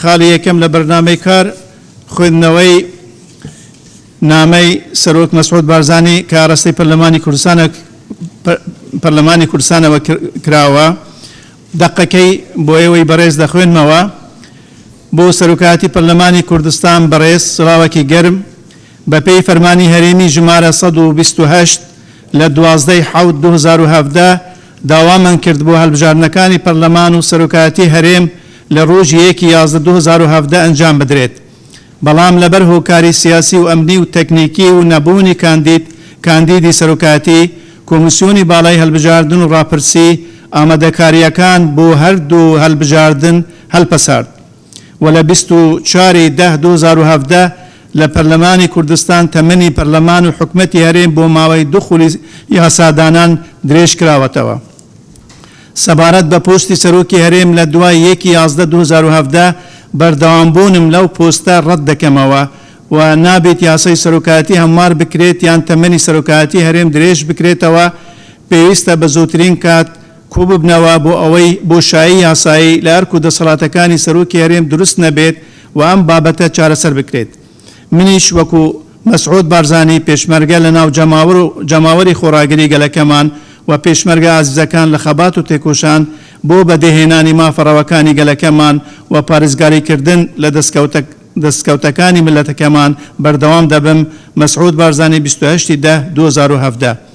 خاڵی یەکەم لە بەرنامەی کار خوێندنەوەی نامەی سەرۆک مەسعود بارزانی کە ئاڕاستەی پەرلەمانی کوردستانەوە کراوە دەقەکەی بۆ ئێوەی بەڕێز دەخوێنمەوە. بۆ سەرۆکایەتی پەرلەمانی کوردستان بەڕێز سڵاوێکی گەرم بەپێی فەرمانی هەرێمی ژمارە 128 لە 12/7/2017 داوامان کرد بۆ هەڵبژاردنەکانی پەرلەمان و سەرۆکایەتی هەرێم لە ڕۆژی 1/11/2017 ئەنجام بدرێت. بەڵام لەبەر هۆکاری سیاسی و ئەمنی و تەکنیکی و نەبوونی کاندیدی سەرۆکایەتی کۆمیسیۆنی باڵای هەڵبژاردن و ڕاپرسی ئامادەکاریەکان بۆ هەردوو هەڵبژاردن هەڵپەسارد و لە 24/10/2017 لە پەرلەمانی کوردستان تەمەنی پەرلەمان و حکومەتی هەرێم بۆ ماوەی دوخولی یاسادانان درێژ کراوەتەوە. سەبارەت بە پۆستی سەرۆکی هەرێم لە دوای 1/11/2017 بەردەوامبوونم لەو پۆستە ڕەت دەکەمەوە و نابێت یاسای سەرۆکایەتی هەموار بکرێت یان تەمەنی سەرۆکایەتی هەرێم درێژ بکرێتەوە. پێویستە بە زووترین کات کۆ ببنەوە بۆ ئەوەی بۆشایی یاسایی لە ئەرک و دەسەڵاتەکانی سەرۆکی هەرێم دروست نەبێت و ئەم بابەتە چارەسەر بکرێت. منیش وەکو مەسعود بارزانی پێشمەرگە لە ناو جەماوەری خۆراگری گەلەکەمان و پێشمەرگە ئازیزەکان لە خەبات و تێکۆشان بۆ بەدەهێنانی مافەڕەوەکانی گەلەکەمان و پارێزگاریکردن لە دەستکەوتەکانی ملەتەکەمان بەردەوام دەبم. مەسعود بارزانی 28/10/2017.